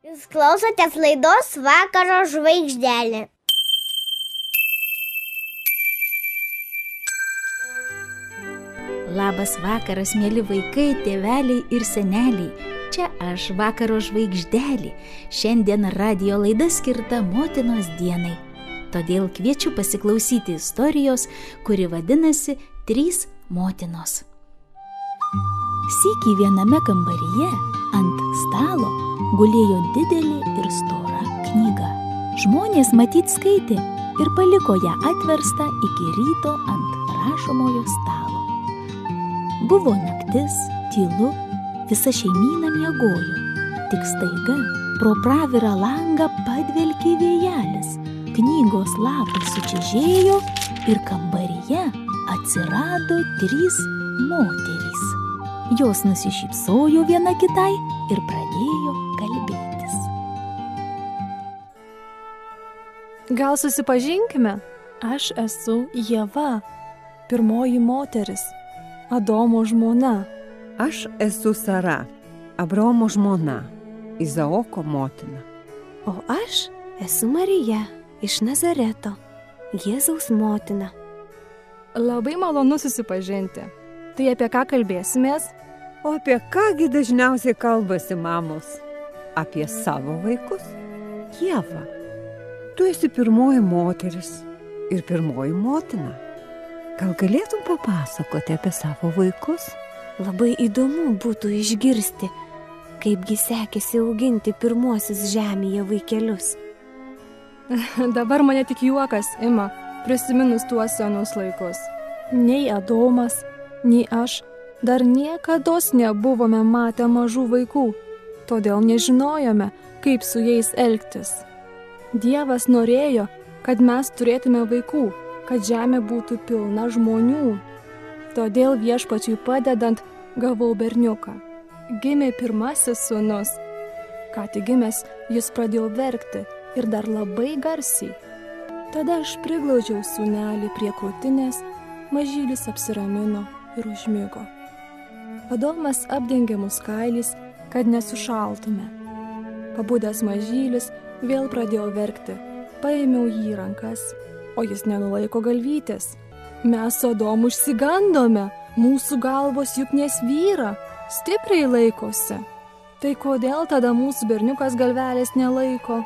Jūs klausotės laidos Vakaro žvaigždelė. Labas vakaras, mėly vaikai, tėveliai ir seneliai. Čia aš, Vakaro žvaigždelė. Šiandien radijo laida skirta motinos dienai. Todėl kviečiu pasiklausyti istorijos, kuri vadinasi 3 motinos. Sykį viename kambaryje ant stalo gulėjo didelė ir stora knyga. Žmonės matyt skaitė ir paliko ją atverstą iki ryto ant rašomojo stalo. Buvo naktis, tylu, visa šeimyna miegojo. Tik staiga pro pravirą langą padvelkė vėjelis. Knygos lapai sučižėjo ir kambaryje atsirado 3 moterys. Jos nusišypsojo viena kitai ir pradėjo kalbėtis. Gal susipažinkime? Aš esu Ieva, pirmoji moteris, Adomo žmona. Aš esu Sara, Abraomo žmona, Izaoko motina. O aš esu Marija iš Nazareto, Jėzaus motina. Labai malonu susipažinti. Tai apie ką kalbėsimės? O apie kągi dažniausiai kalbasi mamos? Apie savo vaikus? Ieva, tu esi pirmoji moteris ir pirmoji motina. Gal galėtum papasakoti apie savo vaikus? Labai įdomu būtų išgirsti, kaipgi sekėsi auginti pirmuosius žemėje vaikelius. Dabar mane tik juokas ima, prisiminus tuos senus laikus. Nei Adomas, nei aš dar niekados nebuvome matę mažų vaikų, todėl nežinojome, kaip su jais elgtis. Dievas norėjo, kad mes turėtume vaikų, kad žemė būtų pilna žmonių. Todėl Viešpačiui padedant gavau berniuką. Gimė pirmasis sūnus. Ką tik gimęs, jis pradėjo verkti ir dar labai garsiai. Tada aš priglaudžiau sūnelį prie krūtinės, mažylis apsiramino ir užmigo. Adomas apdengė mus kailiais, kad nesušaltume. Pabudęs mažylis vėl pradėjo verkti. Paėmiau jį į rankas, o jis nenulaiko galvytės. Mes su Adomu išsigandome, mūsų galvos juk nesvyra, stipriai laikosi. Tai kodėl tada mūsų berniukas galvelės nelaiko?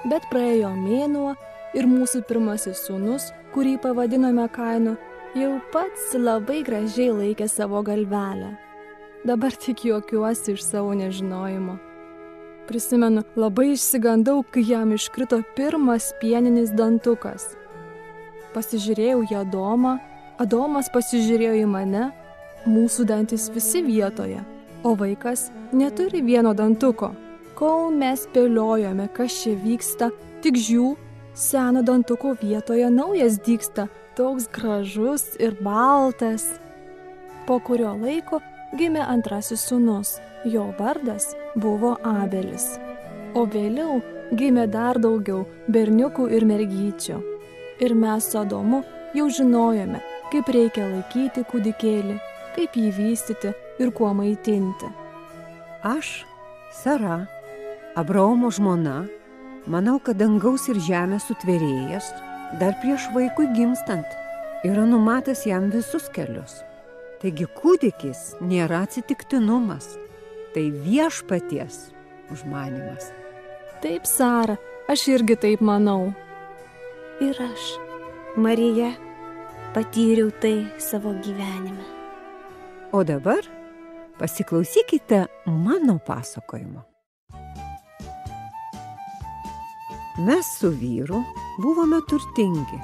Bet praėjo mėnuo ir mūsų pirmasis sūnus, kurį pavadinome Kainu, jau pats labai gražiai laikė savo galvelę. Dabar tik juokiuosi iš savo nežinojimo. Prisimenu, labai išsigandau, kai jam iškrito pirmas pieninis dantukas. Pasižiūrėjau į Adomą, Adomas pasižiūrėjo į mane, mūsų dantis visi vietoje, o vaikas neturi vieno dantuko. Kol mes spėliojome, kas čia vyksta, tik žiū, seno dantuko vietoje naujas dygsta, toks gražus ir baltas. Po kurio laiko gimė antrasis sūnus, jo vardas buvo Abelis. O vėliau gimė dar daugiau berniukų ir mergyčių. Ir mes su Adomu jau žinojome, kaip reikia laikyti kūdikėlį, kaip jį vystyti ir kuo maitinti. Aš, Sara, Abraomo žmona, manau, kad dangaus ir žemės sutvėrėjas, dar prieš vaikui gimstant, yra numatęs jam visus kelius. Taigi kūdikis nėra atsitiktinumas, tai Viešpaties užmanymas. Taip, Sara, aš irgi taip manau. Ir aš, Marija, patyriau tai savo gyvenime. O dabar pasiklausykite mano pasakojimo. Mes su vyru buvome turtingi,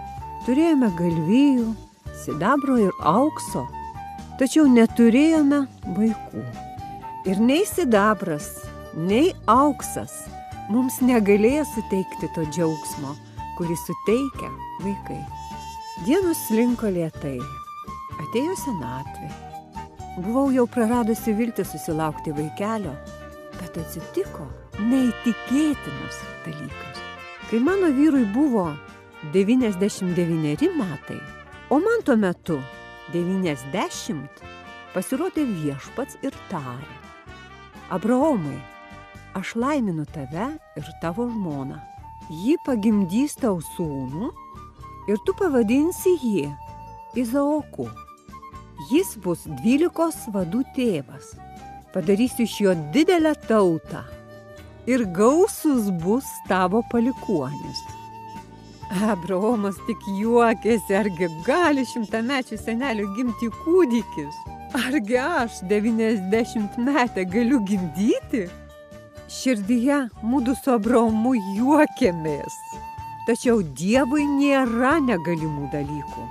turėjome galvijų, sidabro ir aukso, tačiau neturėjome vaikų. Ir nei sidabras, nei auksas mums negalėjo suteikti to džiaugsmo, kurį suteikia vaikai. Dienos slinko lėtai, atėjo senatvė. Buvau jau praradusi viltį susilaukti vaikelio, bet atsitiko neįtikėtinas dalykas. Kai mano vyrui buvo 99 metai, o man tuo metu 90, pasirodė Viešpats ir tarė: Abraomai, aš laiminu tave ir tavo žmoną. Ji pagimdys tau sūnų ir tu pavadinsi jį Izaoku. Jis bus 12 vadų tėvas. Padarysiu iš jo didelę tautą ir gausus bus tavo palikuonis. Abraomas tik juokėsi, argi gali 100-mečių senelio gimti kūdikis? Argi aš 90-metę galiu gimdyti? Širdyje mudu su Abraomu juokėmės. Tačiau Dievui nėra negalimų dalykų.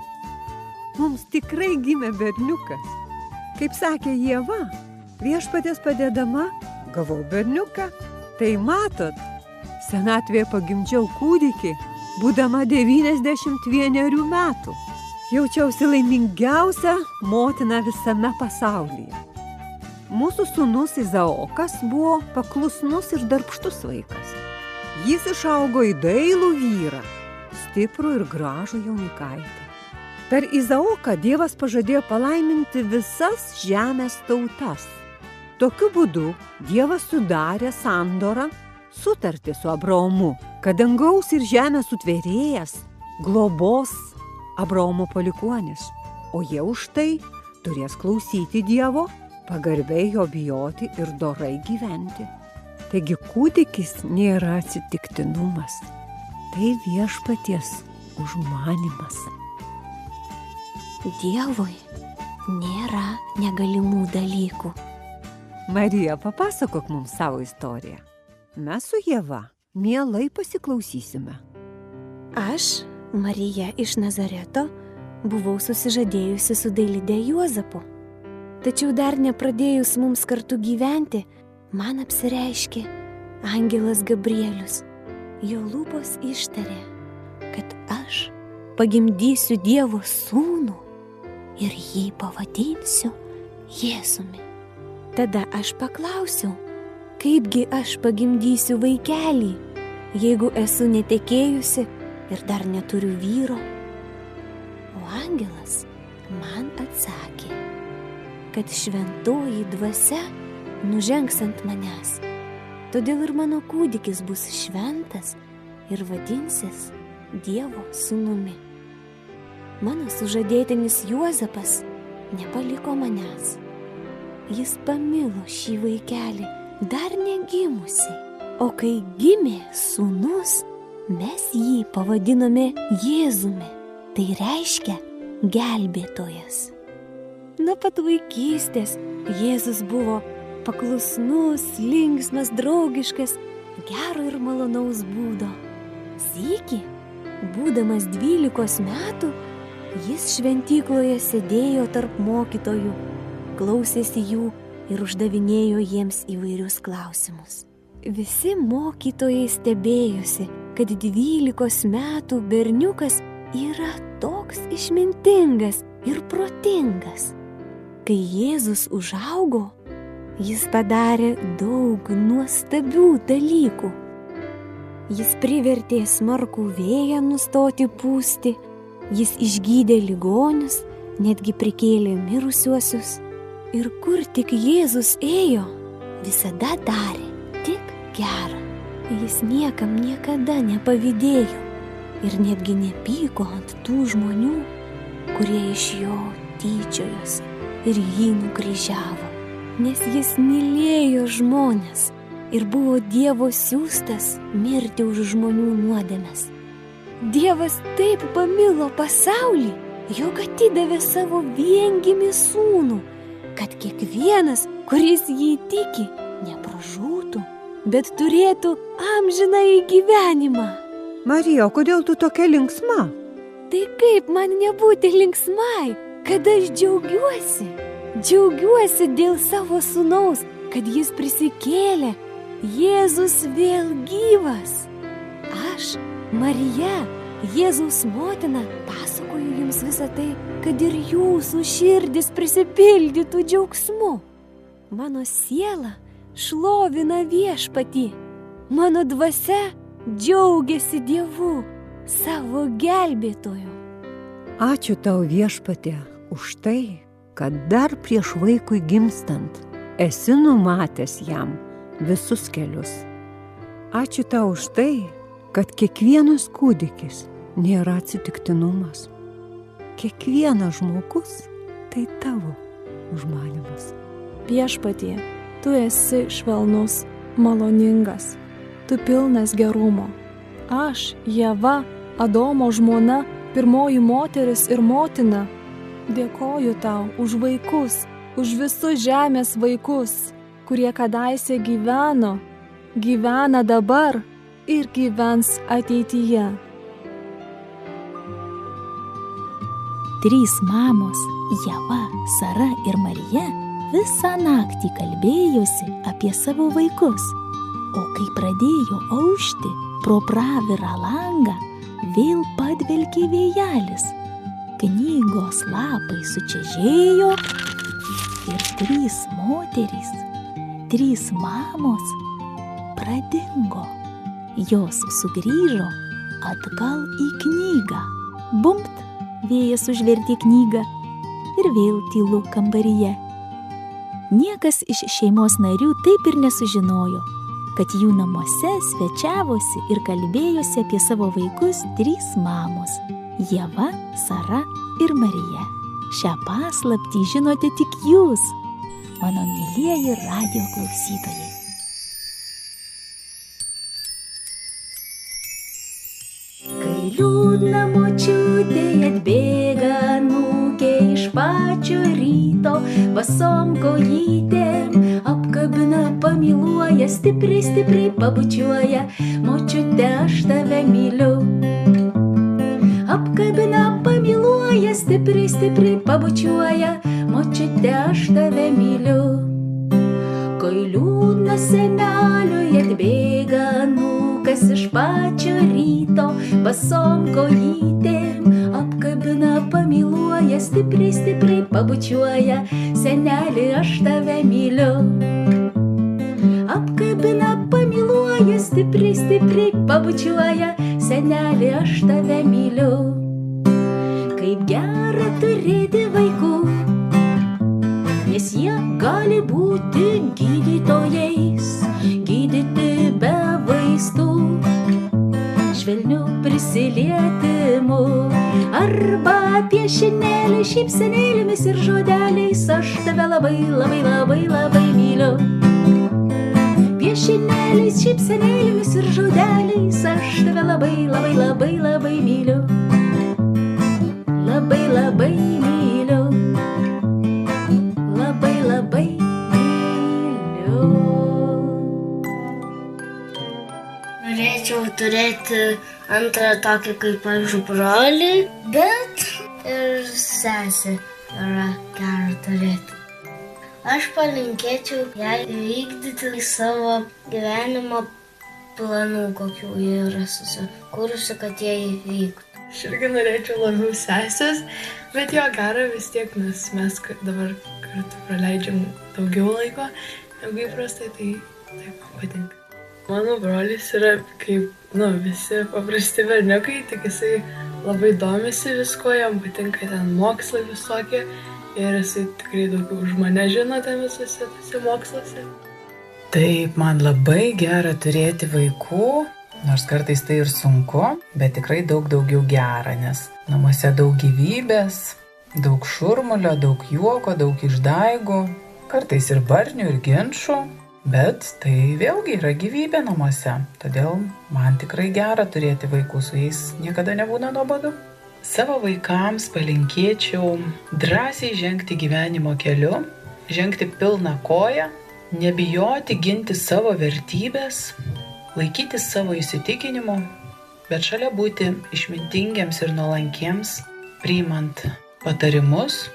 Mums tikrai gimė berniukas. Kaip sakė Ieva, viešpaties padėdama, gavau berniuką. Tai matot, senatvėje pagimdžiau kūdikį, būdama 91 metų. Jaučiausi laimingiausia motina visame pasaulyje. Mūsų sūnus Izaokas buvo paklusnus ir darbštus vaikas. Jis išaugo į dailų vyrą, stiprų ir gražų jaunikaitį. Per Izaoką Dievas pažadėjo palaiminti visas žemės tautas. Tokiu būdu Dievas sudarė sandorą, sutartį su Abraomu, kad dangaus ir žemės sutvėrėjas globos Abraomo palikuonis, o jie už tai turės klausyti Dievo, pagarbiai jo bijoti ir dorai gyventi. Taigi kūdikis nėra atsitiktinumas, tai viešpaties užmanymas. Dievui nėra negalimų dalykų. Marija, papasakok mums savo istoriją. Mes su Ieva mielai pasiklausysime. Aš, Marija iš Nazareto, buvau susižadėjusi su dailide Juozapu. Tačiau dar nepradėjus mums kartu gyventi, man apsireiškė angelas Gabrielius. Jo lūpos ištarė, kad aš pagimdysiu Dievo sūnų ir jį pavadinsiu Jėzumi. Tada aš paklausiau, kaipgi aš pagimdysiu vaikelį, jeigu esu netekėjusi ir dar neturiu vyro. O angelas man atsakė, kad šventoji dvasia nužengs ant manęs. Todėl ir mano kūdikis bus šventas ir vadinsis Dievo sūnumi. Mano sužadėtinis Juozapas nepaliko manęs. Jis pamilo šį vaikelį dar negimusi, o kai gimė sūnus, mes jį pavadinome Jėzumi, tai reiškia gelbėtojas. Nuo pat vaikystės Jėzus buvo paklusnus, linksmas, draugiškas, gero ir malonaus būdo. Sykį, būdamas 12 metų, jis šventykloje sėdėjo tarp mokytojų, klausėsi jų ir uždavinėjo jiems įvairius klausimus. Visi mokytojai stebėjosi, kad 12 metų berniukas yra toks išmintingas ir protingas. Kai Jėzus užaugo, jis padarė daug nuostabių dalykų. Jis privertė smarkų vėją nustoti pūsti, jis išgydė ligonius, netgi prikėlė mirusiuosius. Ir kur tik Jėzus ėjo, visada darė tik gera. Jis niekam niekada nepavydėjo ir netgi nepyko ant tų žmonių, kurie iš jo tyčiojosi ir jį nukryžiavo, nes jis mylėjo žmones ir buvo Dievo siųstas mirti už žmonių nuodėmes. Dievas taip pamilo pasaulį, jog atidavė savo viengimį sūnų, kad kiekvienas, kuris jį tiki, nepražūtų, bet turėtų amžinąjį gyvenimą. Marija, o kodėl tu tokia linksma? Tai kaip man nebūti linksmai, kad aš džiaugiuosi? Džiaugiuosi dėl savo sūnaus, kad jis prisikėlė, Jėzus vėl gyvas. Aš, Marija, Jėzaus motina, pasakoju jums visą tai, kad ir jūsų širdis prisipildytų džiaugsmu. Mano siela šlovina viešpatį, mano dvasia džiaugiasi Dievu, savo gelbėtoju. Ačiū tau viešpatie už tai, kad dar prieš vaikui gimstant esi numatęs jam visus kelius. Ačiū tau už tai, kad kiekvienas kūdikis nėra atsitiktinumas. Kiekvienas žmogus tai tavo užmanymas. Viešpatie, tu esi švelnus, maloningas, tu pilnas gerumo. Aš, Ieva, Adomo žmona, pirmoji moteris ir motina, dėkoju tau už vaikus, už visus žemės vaikus, kurie kadaise gyvena dabar ir gyvens ateityje. 3 mamos, Ieva, Sara ir Marija, visą naktį kalbėjosi apie savo vaikus, o kai pradėjo aušti, pro pravirą langą vėl padvelkė vėjelis. Knygos lapai sučežėjo ir 3 moterys, 3 mamos pradingo. Jos sugrįžo atgal į knygą. Bumpt, vėjas užvertė knygą ir vėl tylu kambaryje. Niekas iš šeimos narių taip ir nesužinojo, kad jų namuose svečiavosi ir kalbėjosi apie savo vaikus 3 mamos – Ieva, Sara ir Marija. Šią paslaptį žinote tik jūs, mano mylieji radijo klausytojai. Kai liūdna močiutė atbėga anūkė iš pačio ryto, basom kojytėm apkabina, pamyluoja, stipriai, stipriai pabučiuoja, močiute, aš tave myliu. Apkabina, pamyluoja, stipriai, stipriai pabučiuoja, močiute, aš tave myliu. Kai liūdna seneliui atbėga anūkas iš pačio ryto, basom kojytėm apkabina, pamyluoja, stipriai, stipriai pabučiuoja, seneli, aš tave myliu. Apkabina, pamyluoja, stipriai, stipriai pabučiuoja, seneli, aš tave myliu. Kaip gera turėti vaikų, nes jie gali būti gydytojais, gydyti be vaistų, švelniu prisilietimu, arba piešinėlį, šypsenėlėmis ir žodeliais, aš tave labai, labai, labai, labai myliu. Piešinėliais, šypsenėlėmis ir žodeliais, aš tave labai, labai, labai, labai myliu. Labai, labai myliu. Labai, labai myliu. Norėčiau turėti antrą tokį kaip aš brolį, bet ir sesę yra gera turėti. Aš palinkėčiau jai vykdyti savo gyvenimo planų, kokių jie yra susikūrusi, kad jie įvyktų. Aš irgi norėčiau labiau sesės, bet jo gera vis tiek, nes mes dabar kartu praleidžiam daugiau laiko negu įprastai, tai taip man patinka. Mano brolis yra kaip, visi paprasti berniukai, tik jisai labai domisi visko, jam patinka ten mokslai visokie ir jisai tikrai daugiau už mane žino ten visose tose moksluose. Taip, man labai gera turėti vaikų, nors kartais tai ir sunku, bet tikrai daugiau gera, nes namuose daug gyvybės, daug šurmulio, daug juoko, daug išdaigų, kartais ir barnių, ir ginčų, bet tai vėlgi yra gyvybė namuose, todėl man tikrai gera turėti vaikų, su jais niekada nebūna nuobodu. Savo vaikams palinkėčiau drąsiai žengti gyvenimo keliu, žengti pilną koją, nebijoti ginti savo vertybės, laikytis savo įsitikinimų, bet šalia būti išmintingiems ir nuolankiems, priimant patarimus.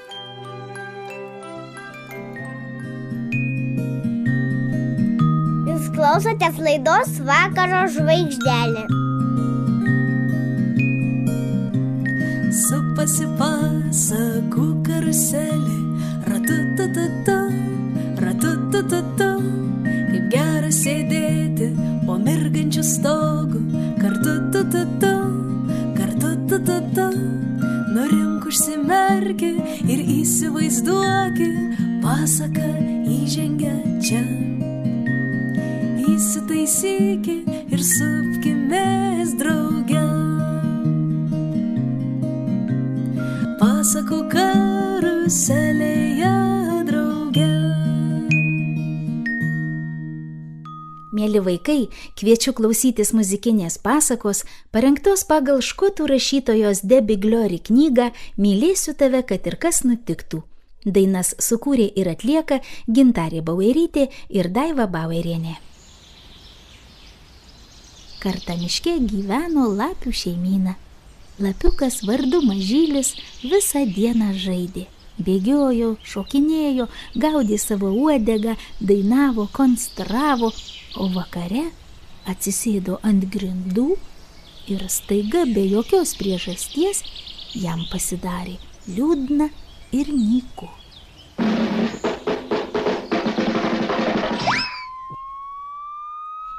Jūs klausotės laidos Vakaro žvaigždelė. Supasi pasakų karuselė, ratu-tu-tu-tu, ratu-tu-tu-tu, kaip gera sėdėti po mirgančiu stogu, kartu-tu-tu-tu, kartu-tu-tu-tu, norink užsimerki ir įsivaizduoki, pasaka įžengia čia. įsitaisyki ir supkimės drauge. Pasakų karuselėje drauge. Mėly vaikai, kviečiu klausytis muzikinės pasakos, parengtos pagal škotų rašytojos Debbie Glory knygą Mylėsiu tave, kad ir kas nutiktų. Dainas sukūrė ir atlieka Gintarė Bauerytė ir Daiva Bauerienė. Kartą miške gyveno lapių šeimyna. Lapiukas vardu Mažylis visą dieną žaidė. Bėgiojo, šokinėjo, gaudė savo uodegą, dainavo, konstravo, o vakare atsisėdo ant grindų ir staiga be jokios priežasties jam pasidarė liūdna ir nyku.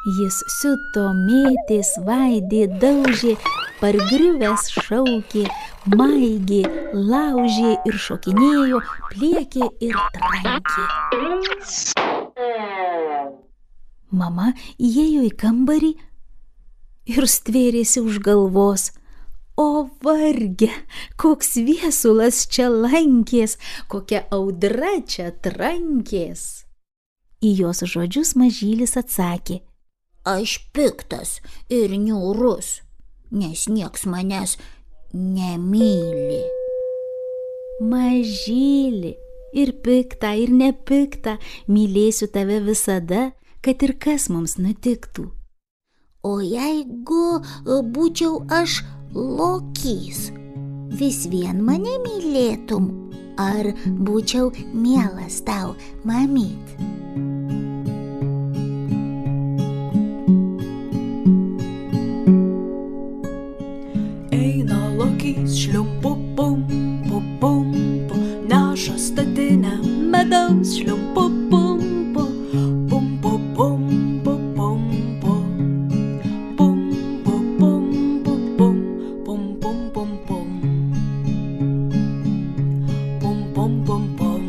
Jis siuto, mėtė, svaidė, daužė, pargriuvęs šaukė, maigė, laužė ir šokinėjo, pliekė ir trankė. Mama įėjo į kambarį ir stvėrėsi už galvos. O varge, koks viesulas čia lankės, kokia audra čia trankės. Į jos žodžius Mažylis atsakė: Aš piktas ir niūrus, nes nieks manęs nemyli. Mažyli, ir pikta, ir nepikta, mylėsiu tave visada, kad ir kas mums nutiktų. O jeigu būčiau aš lokys, vis vien mane mylėtum, ar būčiau mielas tau, mamyt? Eina lokys šliumpu, pumpu, pumpu, neša statinę medaus šliumpu, pumpu, pumpu, pumpu, pumpu, pumpu, pumpu, pum, pum, pum, pum, pum, pum, pum, pum, pum.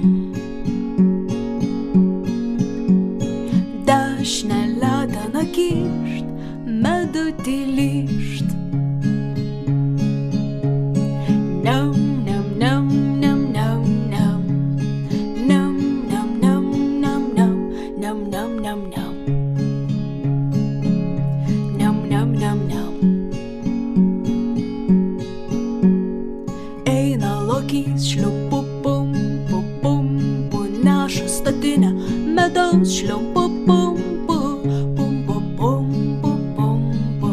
Dešinę leteną kyšt, medutį lyšt. Šliumpu, pumpu, pumpu, pumpu, pumpu, pumpu,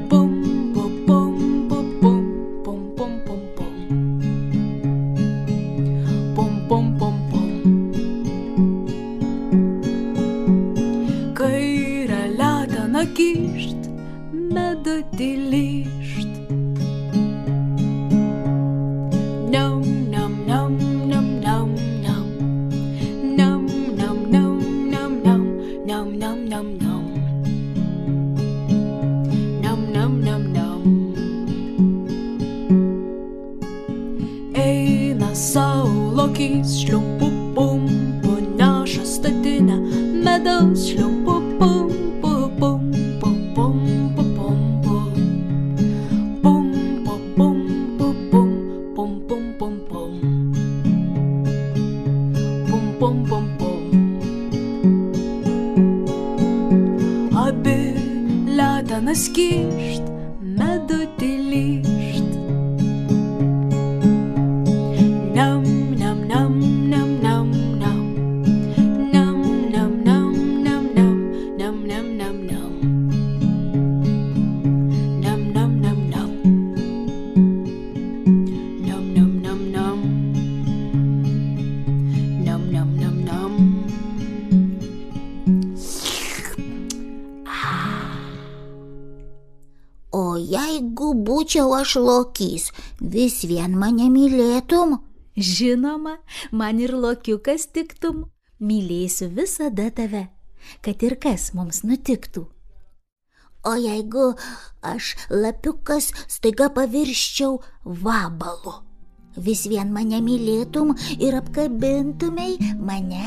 pumpu, pum, pum, pum, pum, pum, pum, pum, pum, pum. Kairę leteną kyšt, medutį lyšt. Nam, nam, nam, nam, nam, nam. Nam, nam, nam, nam, nam, nam, nam, nam, nam. Nam, nam, nam, nam. Eina sau lokys šliumpu, pumpu, neša statinę medaus šliumpu, pumpu, pumpu, pumpu, pumpu, pumpu, pumpu, pum, pum, pum, pum, pum, pum, pum, pum, pum. Abi letenas kyšt, medutį lyšt. Nam, nam, nam, nam, nam, nam. Nam, nam, nam, nam, nam, nam, nam, nam, nam. Nam, nam, nam, nam. Nam, nam, nam, nam. Nam, nam, nam, nam. O jeigu būčiau aš lokys, vis vien mane mylėtum? Žinoma, man ir lokiukas tiktum. Mylėsiu visada tave, kad ir kas mums nutiktų. O jeigu aš lapiukas staiga pavirsčiau vabalu, vis vien mane mylėtum ir apkabintumei mane?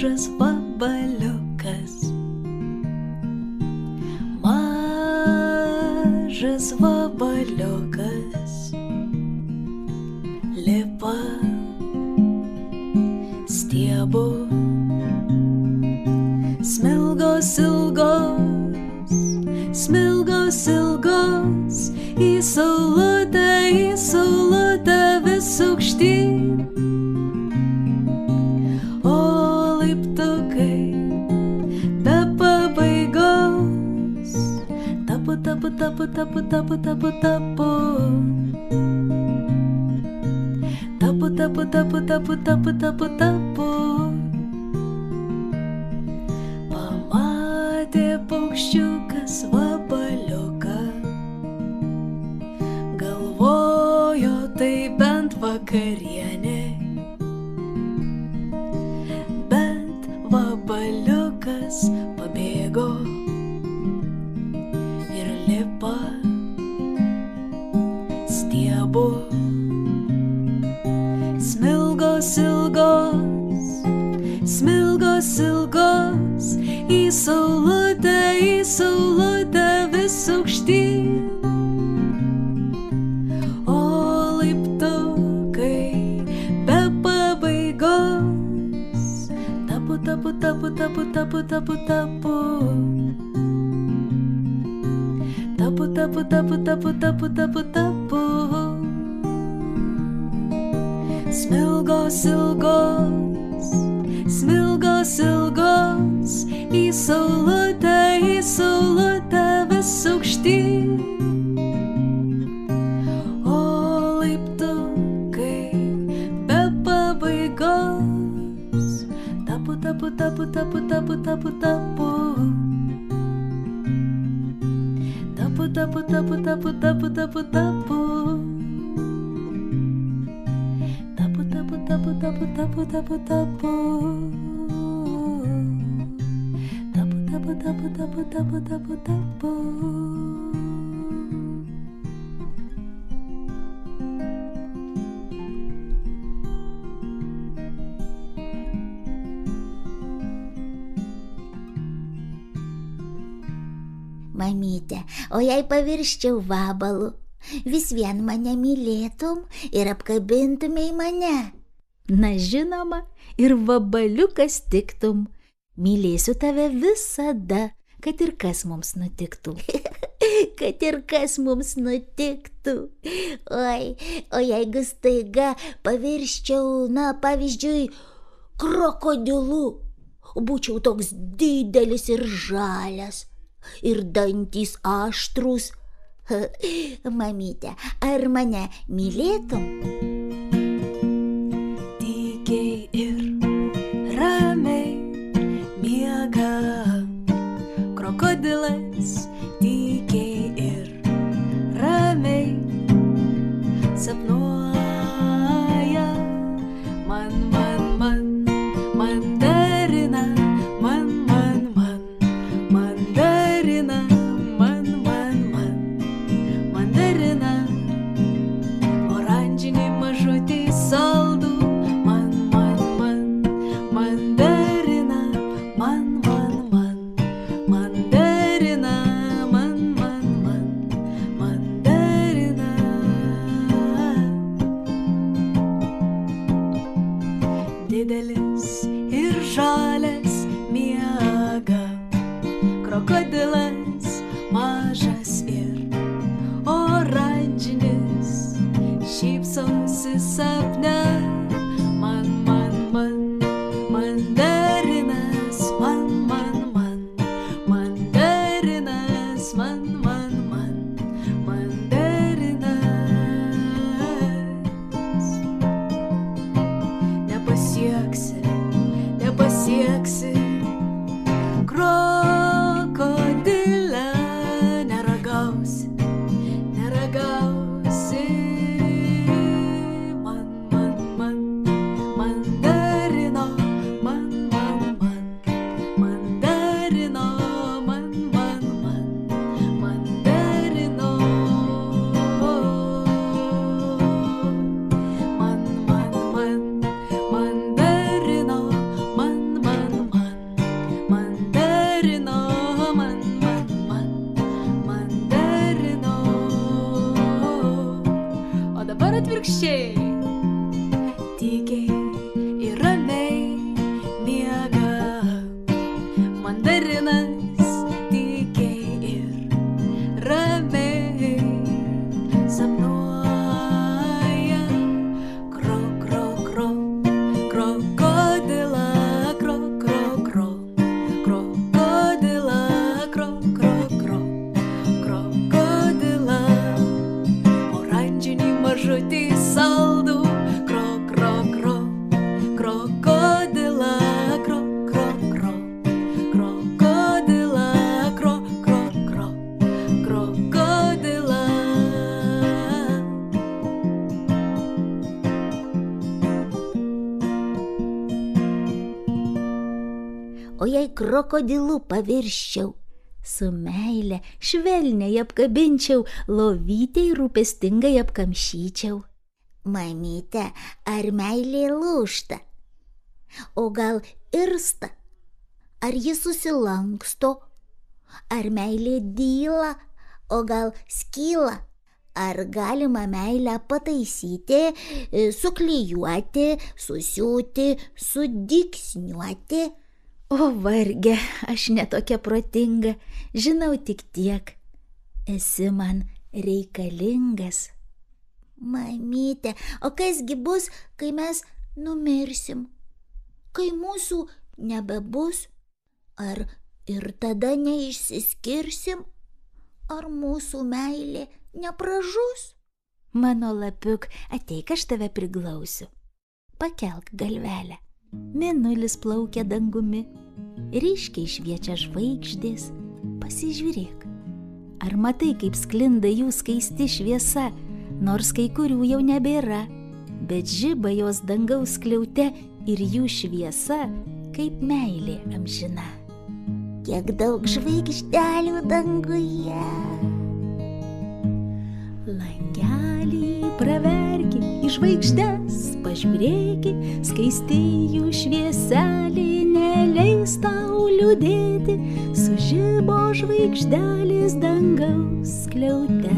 mažas vabaliukas. Mažas vabaliukas lipa stiebu, smilgos ilgos, smilgos ilgos, į saulutę vis aukštyn. O laiptukai be pabaigos tapu, tapu, tapu, tapu, tapu, tapu, tapu. Tapu, tapu, tapu, tapu, tapu, tapu, tapu. Pamatė paukščiukas vabaliuką, galvojo tai bent vakarienė, bet vabaliukas pabėgo ir lipa stiebu. Smilgos ilgos, smilgos ilgos, į saulutę vis aukštyn. O laiptukai be pabaigos tapu, tapu, tapu, tapu, tapu, tapu, tapu. Tapu, tapu, tapu, tapu, tapu, tapu, tapu. Smilgos ilgos, smilgos ilgos, į saulutę vis aukštyn. O laiptukai be pabaigos tapu, tapu, tapu, tapu, tapu, tapu, tapu. Tapu, tapu, tapu, tapu, tapu, tapu, tapu. Tapu, tapu, tapu, tapu, tapu. Tapu, tapu, tapu, tapu, tapu, tapu, tapu. Mamyte, o jei pavirsčiau vabalu, vis vien mane mylėtum ir apkabintumei mane? Na žinoma, ir vabaliukas tiktum. Mylėsiu tave visada, kad ir kas mums nutiktų. Kad ir kas mums nutiktų. Oi, o jeigu staiga pavirsčiau, pavyzdžiui, krokodilu, būčiau toks didelis ir žalias, ir dantys aštrūs. Mamyte, ar mane mylėtum? Tykiai ir ramiai miega krokodilas, tykiai ir ramiai sapnuoja mandarina, mandarina, mandarina, oranžinį mažą paukščiai tykiai ir ramiai miega. Mandarinas tykiai ir ramiai sapnuoja. Kro, kro, kro, krokodilą, kro, kro, kro, krokodilą, kro, kro, kro, krokodilą. Oranžinį mažutį saldų, kro, kro, kro, krokodilą, kro, kro, kro, krokodilą, kro, kro, kro, krokodilą. O jei krokodilu pavirsčiau, su meile švelniai apkabinčiau, lovytei rūpestingai apkamšyčiau. Mamyte, ar meilė lūžta? O gal irsta? Ar ji susilanksto? Ar meilė dyla? O gal skyla? Ar galima meilę pataisyti, suklijuoti, susiūti, sudygsniuoti? O varge, aš netokia protinga, žinau tik tiek. Esi man reikalingas. Mamyte, o kasgi bus, kai mes numirsim? Kai mūsų nebebus? Ar ir tada neišsiskirsim? Ar mūsų meilė nepražus? Mano lapiuk, ateik, aš tave priglausiu. Pakelk galvelę. Mėnulis plaukia dangumi, ryškiai šviečia žvaigždės. Pasižiūrėk, ar matai, kaip sklinda jų skaisti šviesa, nors kai kurių jau nebėra, bet žiba jos dangaus skliaute ir jų šviesa, kaip meilė amžina. Kiek daug žvaigždelių danguje. Langelį praverki, į žvaigždes pažiūrėki, skaisti jų švieselė neleis tau liūdėti, sužibo žvaigždelės dangaus skliaute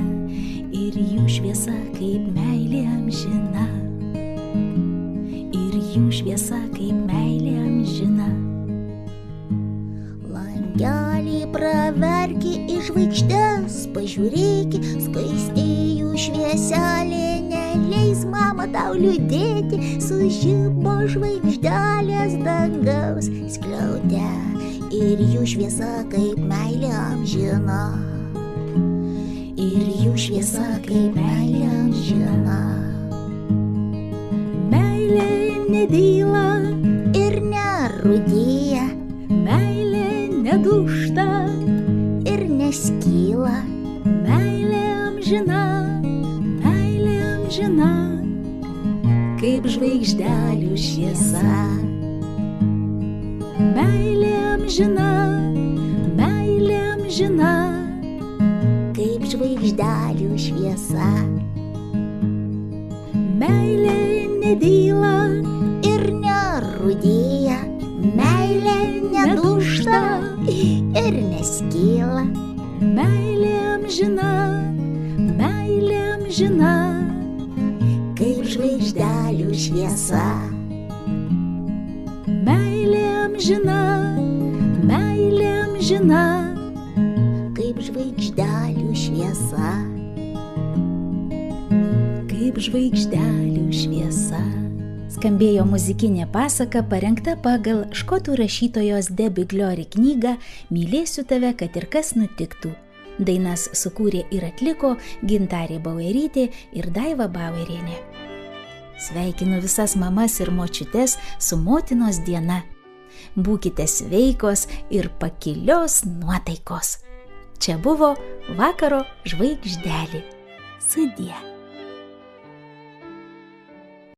ir jų šviesa kaip meilė amžina. Ir jų šviesa kaip meilė amžina. Langelį praverki, į žvaigždes pažiūrėki, skaisti jų švieselė neleis, mama, tau liūdėti, sužibo žvaigždelės dangaus skliaute ir jų šviesa kaip meilė amžina. Ir jų šviesa kaip meilė amžina. Meilė nedyla Ir nerūdija, meilė nedūžta ir neskyla, meilė amžina, kaip žvaigždelių šviesa. Meilė amžina, kaip žvaigždelių šviesa. meilė nedyla Ir nerūdija, meilė nedūžta ir neskyla, meilė amžina, kaip žvaigždelių šviesa. meilė amžina, Kaip žvaigždelių šviesa. kaip žvaigždelių šviesa. Skambėjo muzikinė pasaka parengta pagal škotų rašytojos Debbie Glory knygą Mylėsiu tave, kad ir kas nutiktų. Dainas sukūrė ir atliko Gintarė Bauerytė ir Daiva Bauerienė. Sveikinu visas mamas ir močiutes su motinos diena. Būkite sveikos ir pakilios nuotaikos. Čia buvo vakaro žvaigždelė. Sudie.